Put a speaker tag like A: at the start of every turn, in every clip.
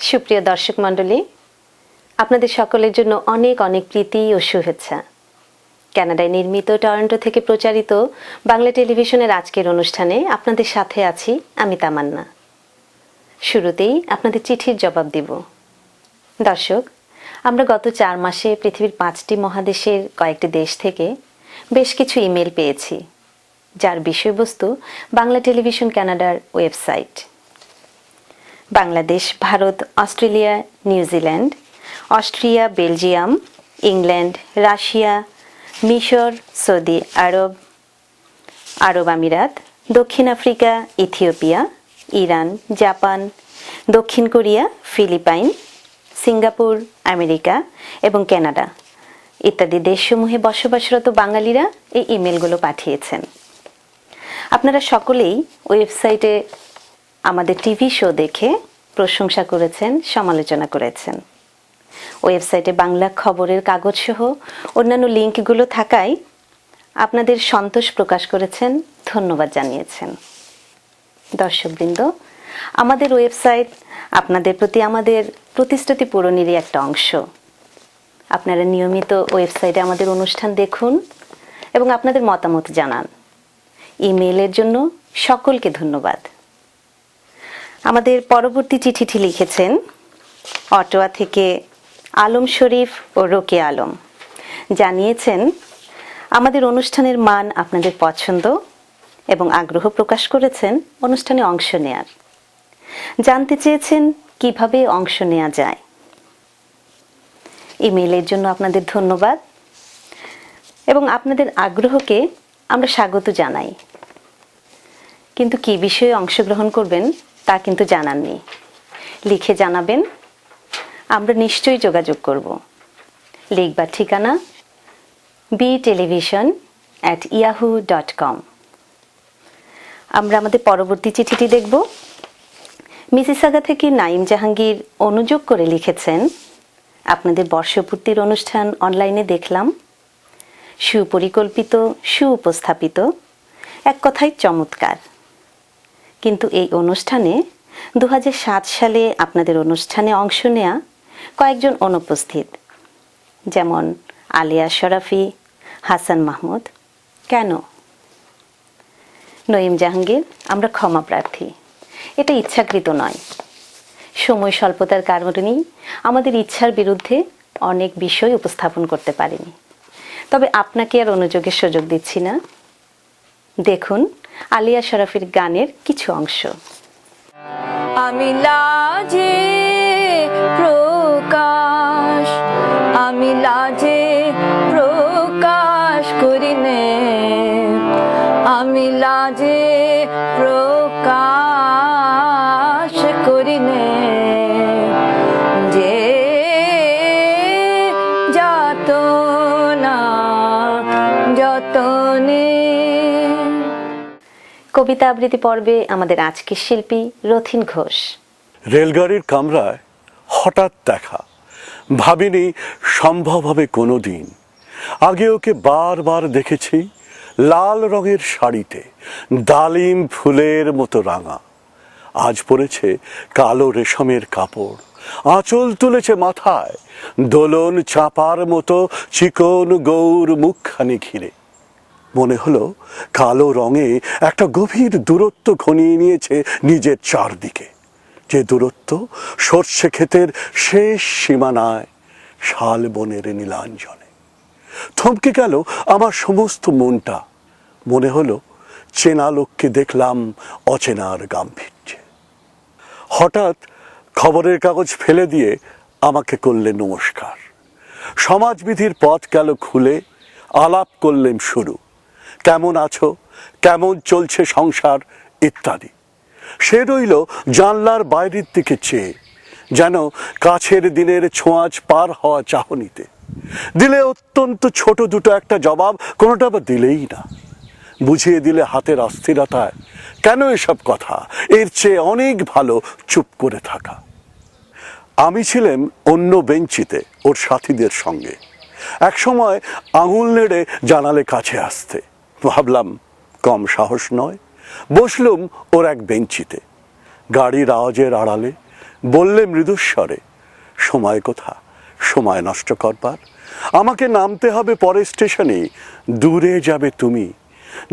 A: সুপ্রিয় দর্শক মণ্ডলী, আপনাদের সকলের জন্য অনেক অনেক প্রীতি ও শুভেচ্ছা। কানাডায় নির্মিত টরন্টো থেকে প্রচারিত বাংলা টেলিভিশনের আজকের অনুষ্ঠানে আপনাদের সাথে আছি আমি তামান্না। শুরুতেই আপনাদের চিঠির জবাব দিব। দর্শক, আমরা গত 4 মাসে পৃথিবীর 5টি মহাদেশের কয়েকটি দেশ থেকে বেশ কিছু ইমেল পেয়েছি, যার বিষয়বস্তু বাংলা টেলিভিশন কানাডার website. Bangladesh, Bharat, Australia, New Zealand, Austria, Belgium, England, Russia, মিশর, সৌদি আরব, আরব আমিরাত, দক্ষিণ আফ্রিকা, ইথিওপিয়া, ইরান, জাপান, দক্ষিণ কোরিয়া, ফিলিপাইন, সিঙ্গাপুর, আমেরিকা এবং কানাডা ইত্যাদি দেশসমূহে বসবাসরত বাঙালিরা এই ইমেলগুলো পাঠিয়েছেন। আপনারা সকলেই ওয়েবসাইটে আমাদের টিভি শো দেখে প্রশংসা করেছেন, সমালোচনা করেছেন। ওয়েবসাইটে বাংলা খবরের কাগজ সহ অন্যান্য লিঙ্কগুলো থাকায় আপনাদের সন্তোষ প্রকাশ করেছেন, ধন্যবাদ জানিয়েছেন। দর্শকবৃন্দ, আমাদের ওয়েবসাইট আপনাদের প্রতি আমাদের প্রতিশ্রুতি পূরণেরই একটা অংশ। আপনারা নিয়মিত ওয়েবসাইটে আমাদের অনুষ্ঠান দেখুন এবং আপনাদের মতামত জানান। ইমেইলের জন্য সকলকে ধন্যবাদ। আমাদের পরবর্তী চিঠিটি লিখেছেন অটোয়া থেকে আলম শরীফ ও রোকে আলম। জানিয়েছেন আমাদের অনুষ্ঠানের মান আপনাদের পছন্দ এবং আগ্রহ প্রকাশ করেছেন অনুষ্ঠানে অংশ নেয়ার। জানতে চেয়েছেন কিভাবে অংশ নেওয়া যায়। ইমেইলের জন্য আপনাদের ধন্যবাদ এবং আপনাদের আগ্রহকে আমরা স্বাগত জানাই। কিন্তু কি বিষয়ে অংশগ্রহণ করবেন তা কিন্তু জানাননি। লিখে জানাবেন, আমরা নিশ্চয়ই যোগাযোগ করব। লিখবার ঠিকানা btelevision@yahoo.com। আমরা আমাদের পরবর্তী চিঠিটি দেখব। মিসিসাগা থেকে নাইম জাহাঙ্গীর অনুযোগ করে লিখেছেন, আপনাদের বর্ষপূর্তির অনুষ্ঠান অনলাইনে দেখলাম। সুপরিকল্পিত, সুউপস্থাপিত, এক কথায় চমৎকার। কিন্তু এই অনুষ্ঠানে 2007 সালে আপনাদের অনুষ্ঠানে অংশ নেয়া কয়েকজন অনুপস্থিত, যেমন আলিয়া শরাফি, হাসান মাহমুদ। কেন? নঈম জাহাঙ্গীর, আমরা ক্ষমা প্রার্থী। এটা ইচ্ছাকৃত নয়। সময় স্বল্পতার কারণেই আমাদের ইচ্ছার বিরুদ্ধে অনেক বিষয় উপস্থাপন করতে পারিনি। তবে আপনাকে আর অনুযোগের সুযোগ দিচ্ছি না। দেখুন আলিয়া শরাফির গানের কিছু অংশ।
B: আমি লাজে প্রকাশ, আমি লাজে প্রকাশ করিনে, আমি লাজে প্রকাশ করিনে, যে যাতনা যতনে।
A: কবিতা আবৃত্তি পর্বে আমাদের আজকের শিল্পী রথিন ঘোষ।
C: রেলগাড়ির কামরায় হঠাৎ দেখা, ভাবিনি সম্ভব হবে কোনোদিন। আগে ওকে বারবার দেখেছি লাল রঙের শাড়িতে, ডালিম ফুলের মতো রাঙা। আজ পরেছে কালো রেশমের কাপড়, আঁচল তুলেছে মাথায়, দোলন চাপার মতো চিকন গৌর মুখখানি ঘিরে। মনে হলো কালো রঙে একটা গভীর দূরত্ব ঘনিয়ে নিয়েছে নিজের চারদিকে, যে দূরত্ব সর্ষে ক্ষেতের শেষ সীমানায় শাল বনের নীলাঞ্জনে। থমকে গেল আমার সমস্ত মনটা। মনে হলো চেনা লোককে দেখলাম অচেনার গাম্ভীর্যে। হঠাৎ খবরের কাগজ ফেলে দিয়ে আমাকে করলে নমস্কার। সমাজবিধির পথ গেল খুলে, আলাপ করলেন শুরু। কেমন আছো, কেমন চলছে সংসার ইত্যাদি। সে রইল জানলার বাইরের দিকে চেয়ে, যেন কাছের দিনের ছোঁয়াচ পার হওয়া চাহনিতে। দিলে অত্যন্ত ছোট দুটো একটা জবাব, কোনোটা বা দিলেই না। বুঝিয়ে দিলে হাতের অস্থিরতায়, কেন এসব কথা, এর চেয়ে অনেক ভালো চুপ করে থাকা। আমি ছিলাম অন্য বেঞ্চিতে ওর সাথীদের সঙ্গে। একসময় আঙুল নেড়ে জানালে কাছে আসতে। ভাবলাম কম সাহস নয়, বসলুম ওর এক বেঞ্চিতে। গাড়ির আওয়াজের আড়ালে বললে মৃদুস্বরে, সময় কোথা, সময় নষ্ট করবার? আমাকে নামতে হবে পরের স্টেশনে, দূরে যাবে তুমি,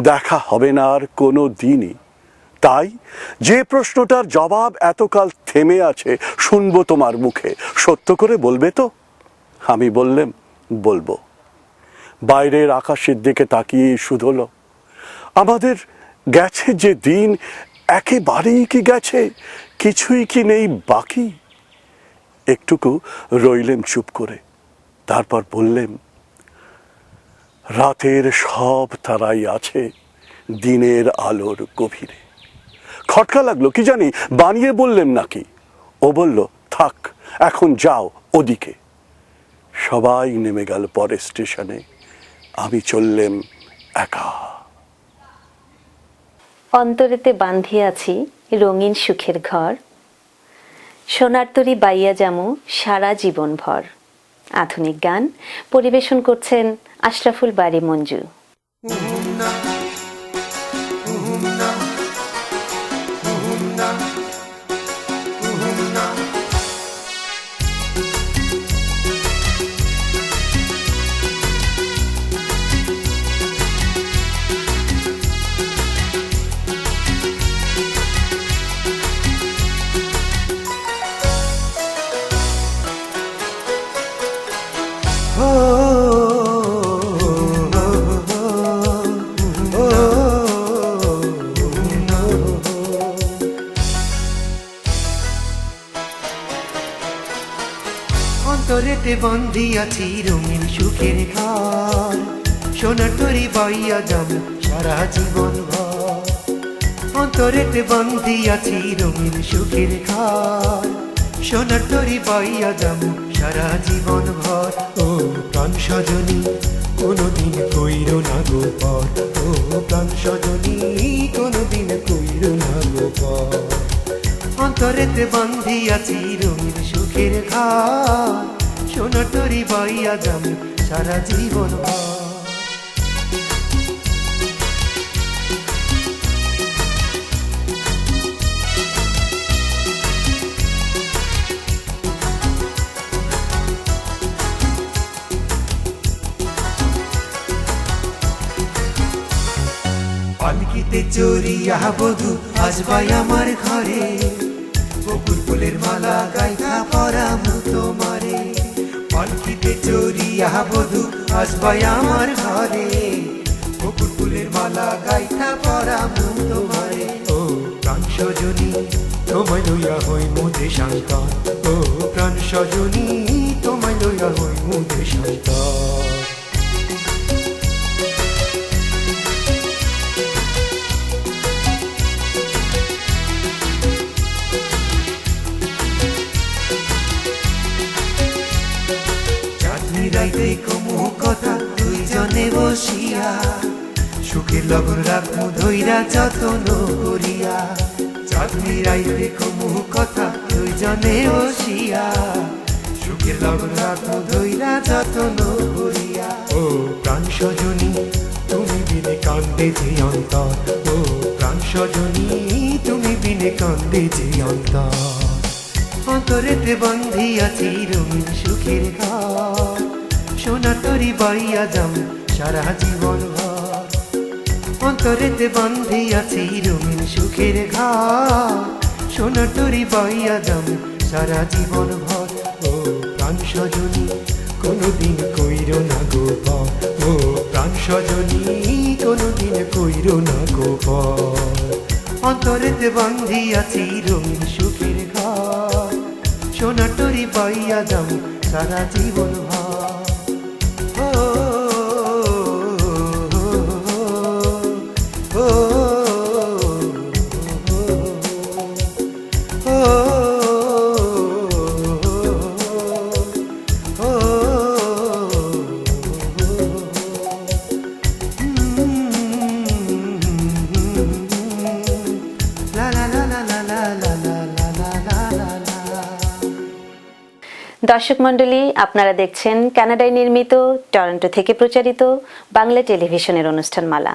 C: দেখা হবে না আর কোনো দিনই। তাই যে প্রশ্নটার জবাব এতকাল থেমে আছে শুনবো তোমার মুখে, সত্য করে বলবে তো? আমি বললাম, বলবো। বাইরের আকাশের দিকে তাকিয়ে শুধলো, আমাদের গেছে যে দিন একেবারেই কি গেছে, কিছুই কি নেই বাকি? একটুকু রইলেম চুপ করে, তারপর বললেন, রাতের সব তারাই আছে দিনের আলোর গভীরে। খটকা লাগলো, কি জানি বানিয়ে বললেন নাকি। ও বলল, থাক এখন যাও ওদিকে। সবাই নেমে গেল পরের স্টেশনে, আমি চললেম একা।
A: অন্তরেতে বাঁধিয়াছি রঙিন সুখের ঘর, সোনার তরী বাইয়া যামু সারা জীবন ভর। আধুনিক গান পরিবেশন করছেন আশরাফুল বারী মঞ্জু।
D: অন্তরেতে বন্দিয়াছি রঙিন সুখের ঘর, সোনার তরী বইয়া যাবো সারা জীবন ভর। অন্তরেতে বন্দিয়াছি রঙিন সুখের ঘর, সোনার তরী বইয়া যাবো সারা জীবন ভর। ও প্রাণ সজনী কোনোদিন কইরো না গো পর, ও প্রাণ সজনী কোনোদিন কইরো না গো পর। অন্তরেতে বন্দিয়াছি রঙিন সুখের ঘর, সোনার তরী বইয়া যাবো সারা জীবন ভর। পালকিতে চড়িয়া বধূ আসবাই আমার ঘরে, বকুল ফুলের মালা গাইথা পরামু তোমারে। পালকিতে চড়িয়া বধূ আসবাই আমার ঘরে, বকুল ফুলের মালা গাইথা পরামু তোমারে। ও প্রাণ সজনী তোমায় লইয়া হই মুদে শান্তন, ও প্রাণ সজনী তোমায় লইয়া হই মুদে শান্তন। রাইতে কমু কথা দুইজনে বসিয়া, সুখের লগন রাখমু ধইরা যতন করিয়া। চাঁদনি রাইতে কমু কথা দুইজনে বসিয়া, সুখের লগন রাখমু ধইরা যতন করিয়া। ও প্রাণ সজনী তুমি বিনে কান্দে যে অন্তর, ও প্রাণ সজনী তুমি বিনে কান্দে যে অন্তর। অন্তরেতে বন্ধিয়াছি রঙিন সুখের ঘর, সোনার তরী বইয়া যাবো সারা জীবন ভর। অন্তরেতে বন্ধিয়াছি রঙিন সুখের ঘর, সোনার তরী বইয়া যাবো সারা জীবন ভর। ও প্রাণ সজনী কোনোদিন কইরো না গো পর, ও প্রাণ সজনী কোনোদিন কইরো না গো পর। অন্তরেতে বন্ধিয়াছি রঙিন সুখের ঘর, সোনার তরী বইয়া যাবো সারা জীবন ভর।
A: দর্শক মণ্ডলী, আপনারা দেখছেন কানাডায় নির্মিত টরন্টো থেকে প্রচারিত বাংলা টেলিভিশনের অনুষ্ঠান মালা।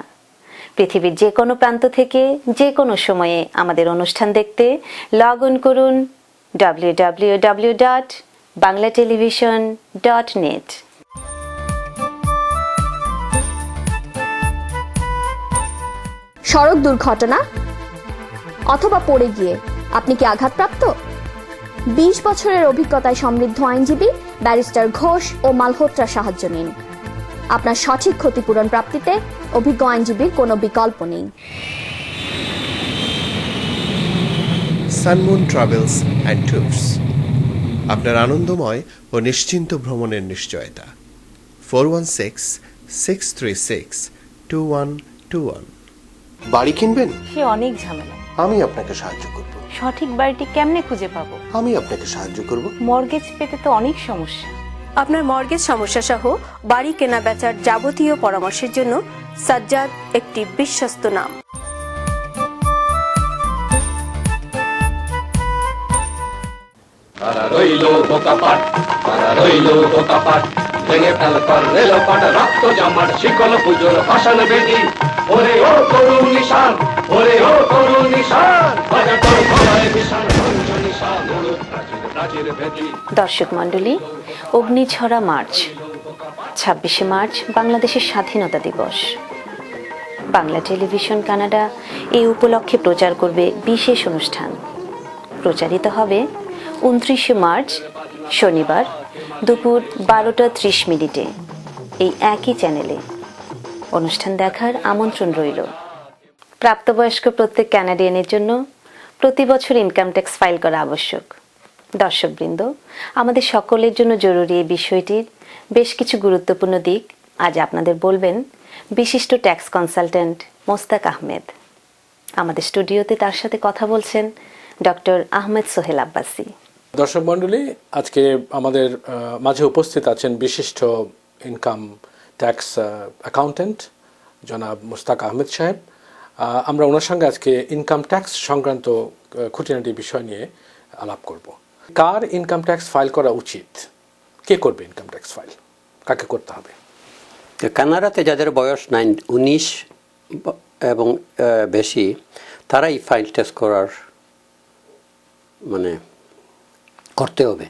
A: পৃথিবীর যে কোনো প্রান্ত থেকে যে কোনো সময়ে আমাদের অনুষ্ঠান দেখতে লগ অন করুন www.banglatelevision.net।
E: সড়ক দুর্ঘটনা অথবা পড়ে গিয়ে আপনি কি আঘাতপ্রাপ্ত? 20 বছরের অভিজ্ঞতায় সমৃদ্ধ আইনজীবী ব্যারিস্টার ঘোষ ও মালহোত্রার সাহায্য নিন। আপনার সঠিক ক্ষতিপূরণ প্রাপ্তিতে অভিজ্ঞ আইনজীবীর কোনো বিকল্প নেই।
F: সানমুন ট্রাভেলস অ্যান্ড ট্যুরস, আপনার আনন্দময় ও নিশ্চিন্ত ভ্রমণের নিশ্চয়তা। 4166362121। বাড়ি কিনবেন?
B: সে অনেক ঝামেলা।
F: আমি আপনাকে সাহায্য করব।
B: সঠিক বাড়িটি কেমনে খুঁজে পাবো?
F: আমি আপনাকে সাহায্য করব।
B: মর্গেজ পেতে তো অনেক সমস্যা।
G: আপনার মর্গেজ সমস্যা সহ বাড়ি কেনা বেচার যাবতীয় পরামর্শের জন্য সাজ্জাদ একটি বিশ্বস্ত নাম।
H: ভেঙে ফেল কর রেলপাট রক্ত জমাট শিকল পুজোর ভাষণ বেদি ওরে ও তরুণ নিশান ওরে ও তরুণ নিশান বাজা তোর গলায় বিশাল মঞ্চ নিশান উড়ুক প্রাচীর প্রাচীর বেদি।
A: দর্শক মণ্ডলী, অগ্নিঝরা মার্চ, 26শে মার্চ বাংলাদেশের স্বাধীনতা দিবস। বাংলা টেলিভিশন কানাডা এই উপলক্ষে প্রচার করবে বিশেষ অনুষ্ঠান। প্রচারিত হবে 29শে মার্চ শনিবার দুপুর 12:30 এই একই চ্যানেলে। অনুষ্ঠান দেখার আমন্ত্রণ রইল। প্রাপ্তবয়স্ক প্রত্যেক কানাডিয়ানের জন্য প্রতি বছর ইনকাম ট্যাক্স ফাইল করা আবশ্যক। দর্শকবৃন্দ, আমাদের সকলের জন্য জরুরি এই বিষয়টির বেশ কিছু গুরুত্বপূর্ণ দিক আজ আপনাদের বলবেন বিশিষ্ট ট্যাক্স কনসালটেন্ট মোস্তাক আহমেদ। আমাদের স্টুডিওতে তার সাথে কথা বলছেন ডক্টর আহমেদ সোহেল আব্বাসী।
I: দর্শক মণ্ডলী, আজকে আমাদের মাঝে উপস্থিত আছেন বিশিষ্ট ইনকাম ট্যাক্স অ্যাকাউন্টেন্ট জনাব মোস্তাক আহমেদ সাহেব। আমরা ওনার সঙ্গে আজকে ইনকাম ট্যাক্স সংক্রান্ত খুঁটিনাটি বিষয় নিয়ে আলাপ করব। কার ইনকাম ট্যাক্স ফাইল করা উচিত? কে করবে ইনকাম ট্যাক্স ফাইল? কাকে করতে হবে?
J: কানাডাতে যাদের বয়স 19 এবং বেশি, তারাই ফাইল ট্যাক্স করার করতে হবে।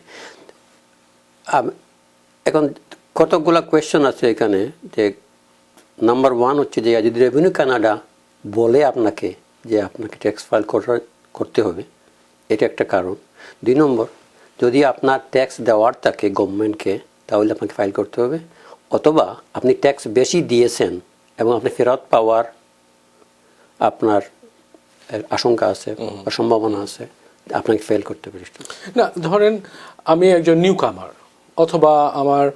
J: এখন কতগুলা কোয়েশ্চন আছে এখানে। যে নাম্বার 1 হচ্ছে যে যদি রেভিনিউ কানাডা বলে আপনাকে যে আপনাকে ট্যাক্স ফাইল করতে হবে, এটা একটা কারণ। 2 নম্বর, যদি আপনার ট্যাক্স দেওয়ার থাকে গভর্নমেন্টকে, তাহলে আপনাকে ফাইল করতে হবে। অথবা আপনি ট্যাক্স বেশি দিয়েছেন এবং আপনি ফেরত পাওয়ার আপনার আশঙ্কা আছে বা সম্ভাবনা আছে, আপনাকে ফেল করতে পারে।
I: না, ধরেন আমি একজন নিউ কামার, অথবা আমার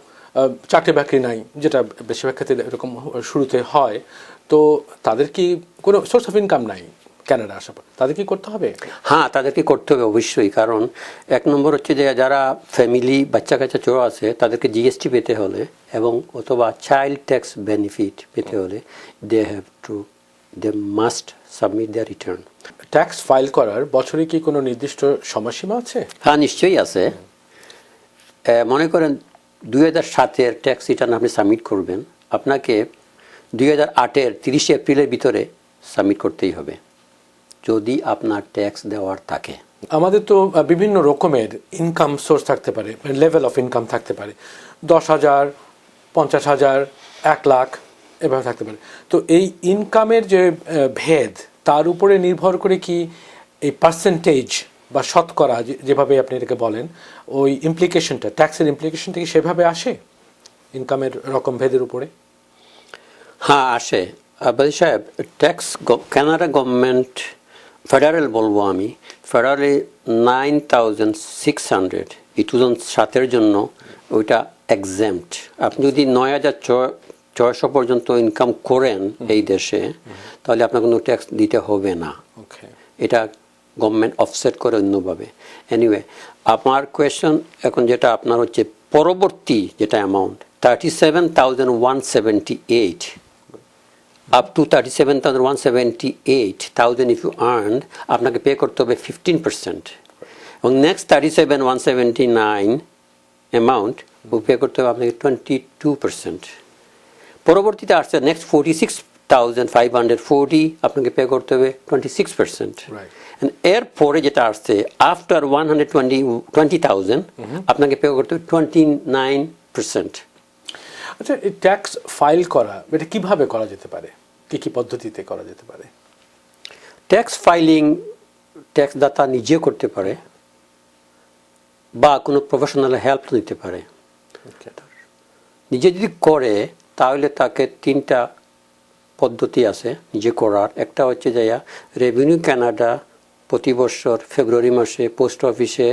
I: চাকরি বাকরি নাই, যেটা বেশিরভাগ ক্ষেত্রে এরকম শুরুতে হয়, তো তাদের কি কোনো সোর্স অফ ইনকাম নাই কানাডা আসার পর, তাদের কি করতে হবে?
J: হ্যাঁ, তাদেরকে করতে হবে অবশ্যই। কারণ 1 নম্বর হচ্ছে যে যারা ফ্যামিলি বাচ্চা কাচ্চা চোরা আছে, তাদেরকে জিএসটি পেতে হলে এবং অথবা চাইল্ড ট্যাক্স বেনিফিট পেতে হলে they must submit their return.
I: Tax file করার বছরে কি কোনো নির্দিষ্ট সময়সীমা আছে?
J: হ্যাঁ, নিশ্চয়ই আছে। মনে করেন 2007-এর ট্যাক্স রিটার্ন আপনি সাবমিট করবেন, আপনাকে 2008-এর 30 এপ্রিলের ভিতরে সাবমিট করতেই হবে যদি আপনার ট্যাক্স দেওয়ার থাকে।
I: আমাদের তো বিভিন্ন রকমের ইনকাম সোর্স থাকতে পারে, লেভেল অফ ইনকাম থাকতে পারে, 10,000, 50,000, 1 লাখ এভাবে থাকতে পারে। তো এই ইনকামের যে ভেদ, তার উপরে নির্ভর করে কি এই পার্সেন্টেজ বা শতকরা যেভাবে আপনি এটাকে বলেন, ওই ইমপ্লিকেশনটা, ট্যাক্সের ইমপ্লিকেশনটা কি সেভাবে আসে ইনকামের রকম ভেদের উপরে?
J: হ্যাঁ, আসে। আব্বাসী সাহেব, ট্যাক্স কানাডা গভর্নমেন্ট, ফেডারেল বলবো আমি, ফেডারেলে 9,600 এই 2007-এর জন্য ওইটা এক্সেম্পট। আপনি যদি 9,600 পর্যন্ত ইনকাম করেন এই দেশে, তাহলে আপনার কোনো ট্যাক্স দিতে হবে না। এটা গভর্নমেন্ট অফসেট করে অন্যভাবে। এনিওয়ে, আমার কোয়েশ্চন এখন যেটা আপনার হচ্ছে পরবর্তী যেটা amount 37,178 up to 37,178,000 if you earn, আপনাকে পে করতে হবে 15%। এবং নেক্সট 37,179 অ্যামাউন্ট পে করতে হবে আপনাকে 22%। পরবর্তীতে আসছে নেক্সট 20,540 আপনাকে পে করতে হবে 26%।
I: Right.
J: এরপরে যেটা আসছে আফটার 120,000 আপনাকে পে করতে হবে 29%।
I: আচ্ছা, এই ট্যাক্স ফাইল করা এটা কিভাবে করা যেতে পারে, কি কি পদ্ধতিতে করা যেতে পারে?
J: ট্যাক্স ফাইলিং ট্যাক্স দাতা নিজে করতে পারে বা কোনো প্রফেশনাল হেল্প নিতে পারে। নিজে যদি করে তাহলে তাকে 3টা পদ্ধতি আছে নিজে করার। একটা হচ্ছে যে রেভিনিউ কানাডা প্রতি বছর ফেব্রুয়ারি মাসে পোস্ট অফিসে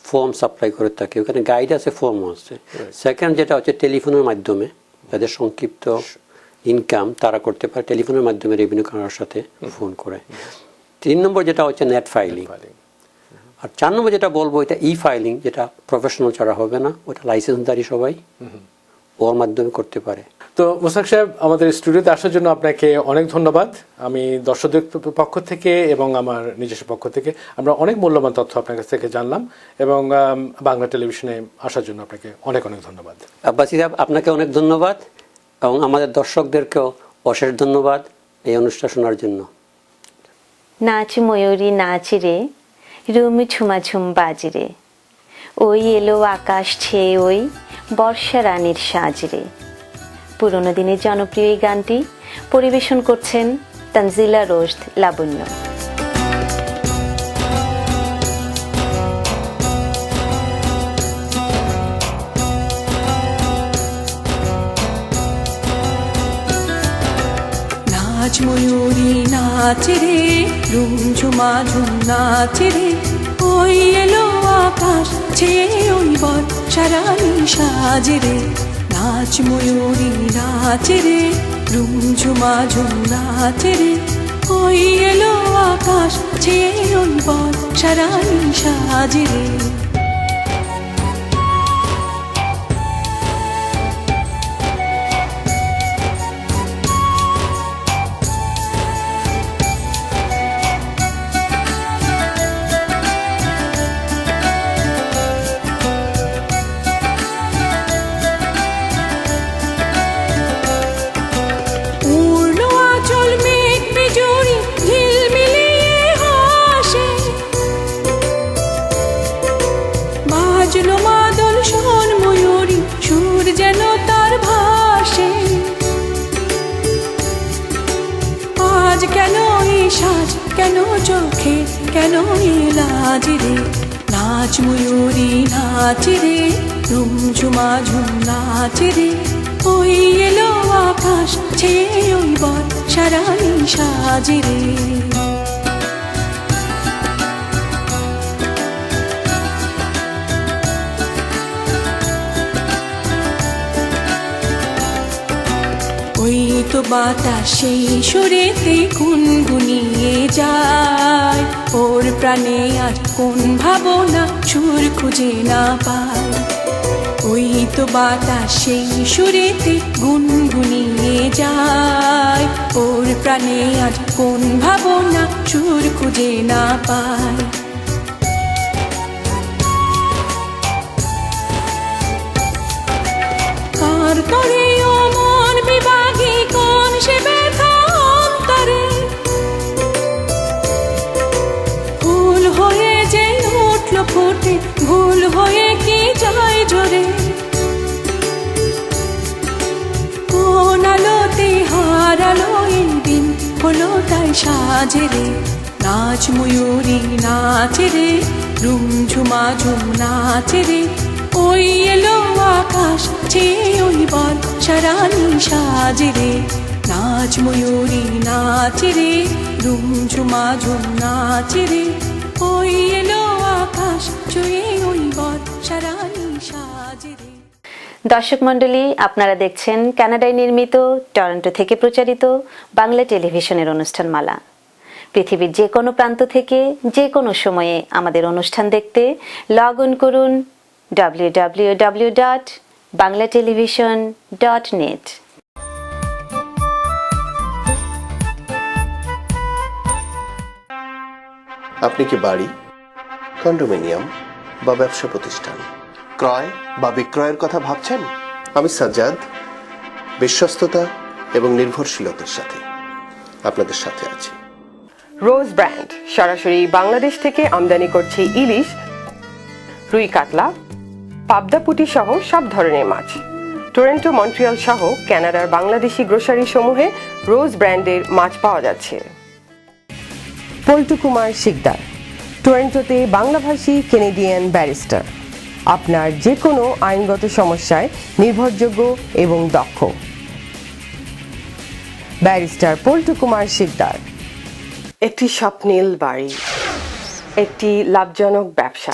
J: ফর্ম সাপ্লাই করে থাকে, ওখানে গাইড আছে, ফর্ম আছে। সেকেন্ড যেটা হচ্ছে টেলিফোনের মাধ্যমে, যাদের সংক্ষিপ্ত ইনকাম তারা করতে পারে টেলিফোনের মাধ্যমে রেভিনিউ কানাডার সাথে ফোন করে। 3 নম্বর যেটা হচ্ছে নেট ফাইলিং। আর 4 নম্বর যেটা বলবো এটা ই ফাইলিং, যেটা প্রফেশনাল ছাড়া হবে না, ওটা লাইসেন্সদারি সবাই ওর মাধ্যমে করতে পারে।
I: তো মোশতাক সাহেব, আমাদের স্টুডিওতে আসার জন্য আপনাকে অনেক ধন্যবাদ। আমি দর্শকদের পক্ষ থেকে এবং আমার নিজস্ব পক্ষ থেকে আমরা অনেক মূল্যবান তথ্য আপনার কাছ থেকে জানলাম, এবং বাংলা টেলিভিশনে আসার জন্য আপনাকে অনেক অনেক ধন্যবাদ।
J: আব্বাসী সাহেব, আপনাকে অনেক ধন্যবাদ এবং আমাদের দর্শকদেরকেও অশেষ ধন্যবাদ এই অনুষ্ঠান শোনার জন্য।
A: নাচ ময়ূরী নাচ রে, রুমি ঝুমাঝুম বাজরে, ওই এলো আকাশ ছেয়ে ওই বর্ষা রানীর সাজরে। পুরোনো দিনের জনপ্রিয় এই গানটি পরিবেশন করছেন তানজিলা রোশদ লাবণ্য।
K: নাচ ময়ূরী নাচ রে, রুম ঝুমা ঝুম নাচ রে, ওই এলো আকাশ ছেয়ে ওই বর্ষা রানীর সাজে রে। নাচ ময়ূরী নাচ রে, রুম ঝুমা ঝুম নাচ রে, ওই এলো আকাশ ছেয়ে ওই বর্ষা রানীর সাজে রে। কেন চোখে কেন লাজ রে, নাচ ময়ূরী নাচ রে, রুম ঝুমা ঝুম নাচ রে, ওই এলো আকাশ ছেয়ে ওই বর্ষা রানীর সাজে রে। ওই তো বাতাস সেই সুরেতে গুনগুনিয়ে যায়, ওর প্রাণে আজ কোন ভাবনা সুর খুঁজে না পায়। ওই তো বাতাস সেই সুরেতে গুনগুনিয়ে যায়, ওর প্রাণে আজ কোন ভাবনা সুর খুঁজে না পায়। কার করে ও মন বিভাগী কোন সে ব্যথা অন্তরে, ফুল হয়ে যে উঠল ফুটে ভুল হয়ে কি যায় ঝরে। কোন আলোতে হারালো এই দিন হলো তাই সাজে রে, নাচ ময়ূরী নাচ রে, রুম ঝুমা ঝুম নাচ রে, ওই এলো আকাশ ছেয়ে ওই বর্ষা রানীর সাজে রে। নাচ ময়ূরী নাচ রে, রুম ঝুমা ঝুম নাচ রে, ওই এলো আকাশ ছুঁয়ে ওই বর্ষা রানীর সাজে রে।
A: দর্শক মণ্ডলী, আপনারা দেখছেন কানাডায় নির্মিত টরন্টো থেকে প্রচারিত বাংলা টেলিভিশনের অনুষ্ঠানমালা। পৃথিবীর যে কোনো প্রান্ত থেকে যে কোনো সময়ে আমাদের অনুষ্ঠান দেখতে লগ ইন করুন www.banglatelevision.net।
F: আপনি কি বাড়ি, কন্ডোমিনিয়াম বা ব্যবসা প্রতিষ্ঠান ক্রয় বা বিক্রয়ের কথা ভাবছেন? আমি সাজ্জাদ, বিশ্বস্ততা এবং নির্ভরশীলতার সাথে আপনাদের সাথে আছি।
L: রোজ ব্র্যান্ড সরাসরি বাংলাদেশ থেকে আমদানি করছে ইলিশ, রুই কাতলা, পাবদা পুঁটি সহ সব ধরনের মাছ। টরন্টো, মন্ট্রিয়াল সহ কানাডার বাংলাদেশি গ্রোসারি সমূহে রোজ ব্র্যান্ডের মাছ পাওয়া যাচ্ছে। পল্টু কুমার শিকদার, টরন্টোতে বাংলাভাষী কেনেডিয়ান ব্যারিস্টার, আপনার যে কোনো আইনগত সমস্যায় নির্ভরযোগ্য এবং দক্ষ। ব্যারিস্টার পল্টু কুমার শিকদার। একটি স্বপ্নীল বাড়ি, একটি লাভজনক ব্যবসা,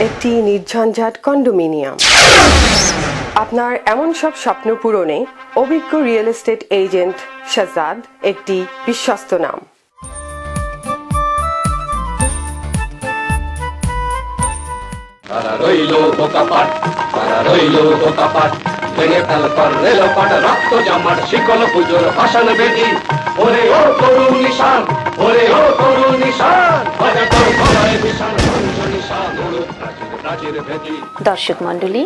L: একটি নির্ঝঞ্ঝাট কন্ডোমিনিয়াম। আপনার এমন সব স্বপ্ন পূরণে অভিজ্ঞ রিয়েল এস্টেট এজেন্ট শাহজাদ একটি বিশ্বস্ত নাম।
H: তারা রইল বোকাপাট, তারা রইল বোকাপাট, ভেঙে ফেল কর রেলপাট, রক্ত জমাট শিকল পুজোর ভাষণ বেদি। ওরে ও তরুণ নিশান, ওরে ও তরুণ নিশান, বাজা তোর গলায় বিশাল ধ্বংস নিশান, উড়ুক প্রাচীর প্রাচীর ভেদি।
A: দর্শক মণ্ডলী,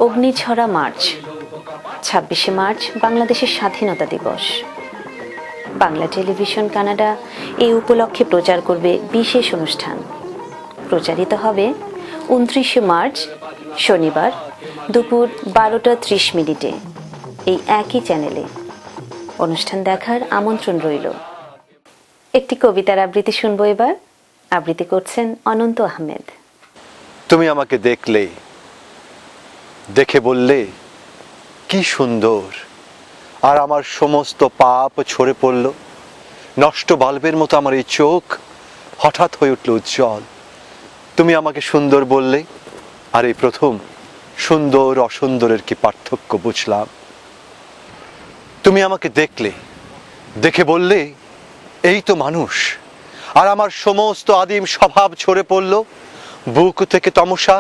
A: অগ্নিঝরা মার্চ, 26শে মার্চ বাংলাদেশের স্বাধীনতা দিবস। বাংলা টেলিভিশন কানাডা এই উপলক্ষে প্রচার করবে বিশেষ অনুষ্ঠান। প্রচারিত হবে 29শে মার্চ শনিবার দুপুর 12:30 এই একই চ্যানেলে। অনুষ্ঠান দেখার আমন্ত্রণ রইল। একটি কবিতার আবৃত্তি শুনবো এবার। আবৃত্তি করছেন অনন্ত আহমেদ।
C: তুমি আমাকে দেখলে, দেখে বললে কি সুন্দর, আর আমার সমস্ত পাপ ঝরে পড়ল। নষ্ট বাল্বের মতো আমার এই চোখ হঠাৎ হয়ে উঠল উজ্জ্বল। তুমি আমাকে সুন্দর বললে, আর এই প্রথম সুন্দর অসুন্দরের কি পার্থক্য বুঝলাম। তুমি আমাকে দেখলে, দেখে বললে এই তো মানুষ, আর আমার সমস্ত আদিম স্বভাব ঝরে পড়ল। বুক থেকে তমসা,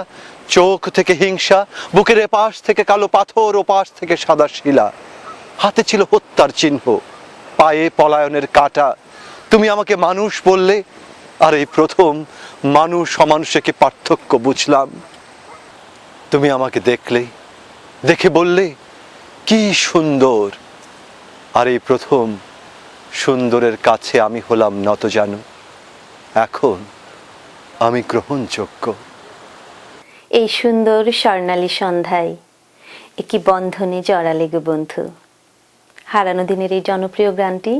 C: চোখ থেকে হিংসা, বুকের এপাশ থেকে কালো পাথর, ওপাশ থেকে সাদা শিলা। হাতে ছিল হত্যার চিহ্ন, পায়ে পলায়নের কাঁটা। তুমি আমাকে মানুষ বললে, আর এই প্রথম মানুষ অমানুষে কি পার্থক্য বুঝলাম। তুমি আমাকে দেখলে, দেখে বললে কি সুন্দর, আর এই প্রথম সুন্দরের কাছে আমি হলাম নত জানু। এখন আমি গ্রহণযোগ্য।
A: এই সুন্দর স্বর্ণালী সন্ধ্যায় একটি বন্ধনে জড়ালে গো বন্ধু। হারানো দিনের এই জনপ্রিয় গানটি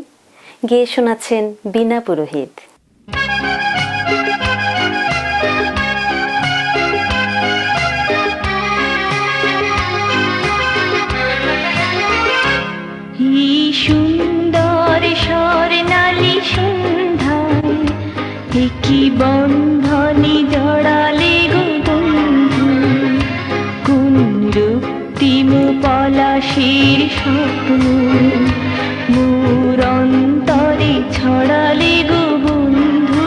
A: গেয়ে শোনাচ্ছেন বীণা পুরোহিত।
K: সুন্দর স্বর্ণালী সন্ধ্যায় কি বন্ধনে জড়ালে গো বন্ধু, কোন রক্তিম পলাশির স্বপ্ন মোর অন্তরে ছড়ালে গো বন্ধু।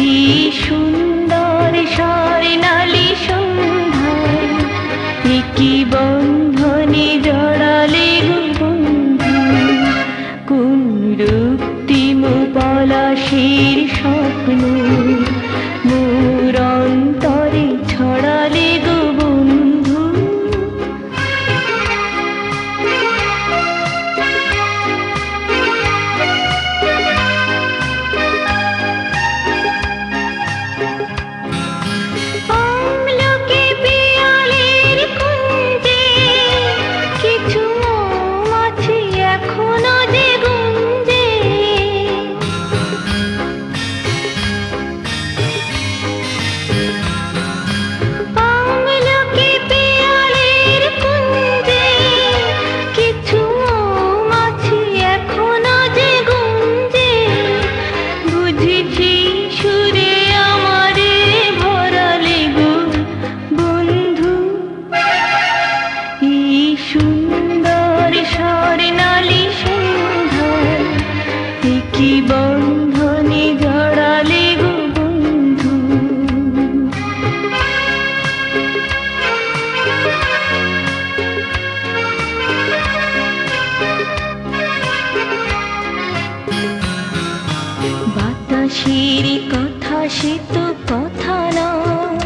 K: এই সুন্দর স্বর্ণালী সন্ধ্যায় কি বন্ধনে জড়ালে গো বন্ধু, কোন রক্তিম পলাশির স্বপ্ন মোর অন্তরে ছড়ালে গো বন্ধু। আমলকি পিয়ালির কুঞ্জে কিছু মৌমাছি এখনো যে গুঞ্জে, আমলকি পিয়ালির কুঞ্জে কিছু মৌমাছি এখনো যে গুঞ্জে। বুঝেছি সুরে আমারে ভরালে গো বন্ধু, এই সুন্দর স্বর্ণালী সন্ধ্যায় কি বন্ধনে জড়ালে গো বন্ধু। বাতাসের কথা সে তো কথা নয়,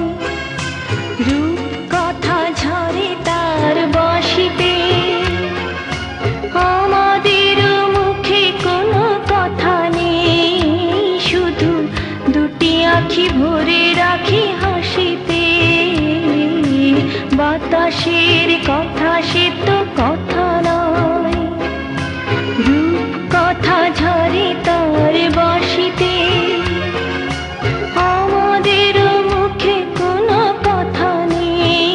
K: রূপ কথা ঝরে তার বাঁশিতে। আমাদের মুখে বাতাসের কথা সে তো কথা নয়, রূপ কথা ঝরে তার বাঁশিতে, আমাদের মুখে কোনো কথা নেই,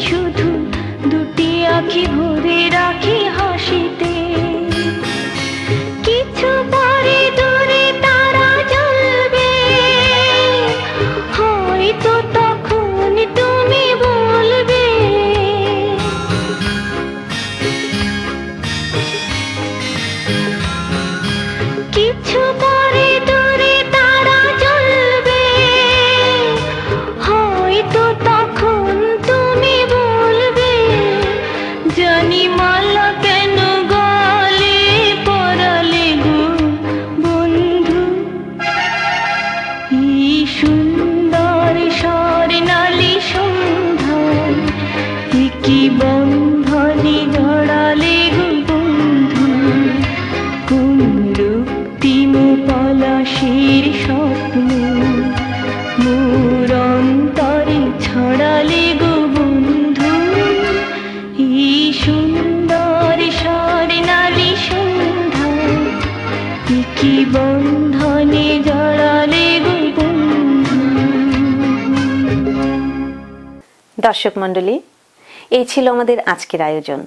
K: শুধু দুটি আঁখি ভরে রাখি হাসিতে। কিছু পরে দূরে তারা জ্বলবে, হয়তো তখন তুমি বলবে, কিছু পরে দূরে তারা জ্বলবে, হয়তো তখন তুমি বলবে, জানি মালা কেন গলে পরালে গো বন্ধু, এই সুন্দর স্বর্ণালী সন্ধ্যায় কি বন্ধনে জড়ালে গো বন্ধু, কোন রক্তিম পলাশের স্বপ্ন মোর অন্তরে ছড়ালে গো বন্ধু, এই সুন্দর স্বর্ণালী সন্ধ্যায় কি বন্ধনে জড়ালে গো বন্ধু।
A: দর্শক মণ্ডলী, এই ছিল আমাদের আজকের আয়োজন।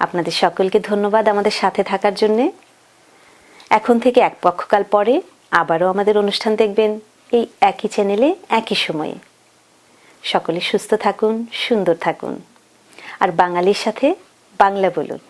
A: আপনাদের সকলকে ধন্যবাদ আমাদের সাথে থাকার জন্যে। এখন থেকে এক পক্ষকাল পরে আবারও আমাদের অনুষ্ঠান দেখবেন এই একই চ্যানেলে একই সময়ে। সকলে সুস্থ থাকুন, সুন্দর থাকুন, আর বাঙালির সাথে বাংলা বলুন।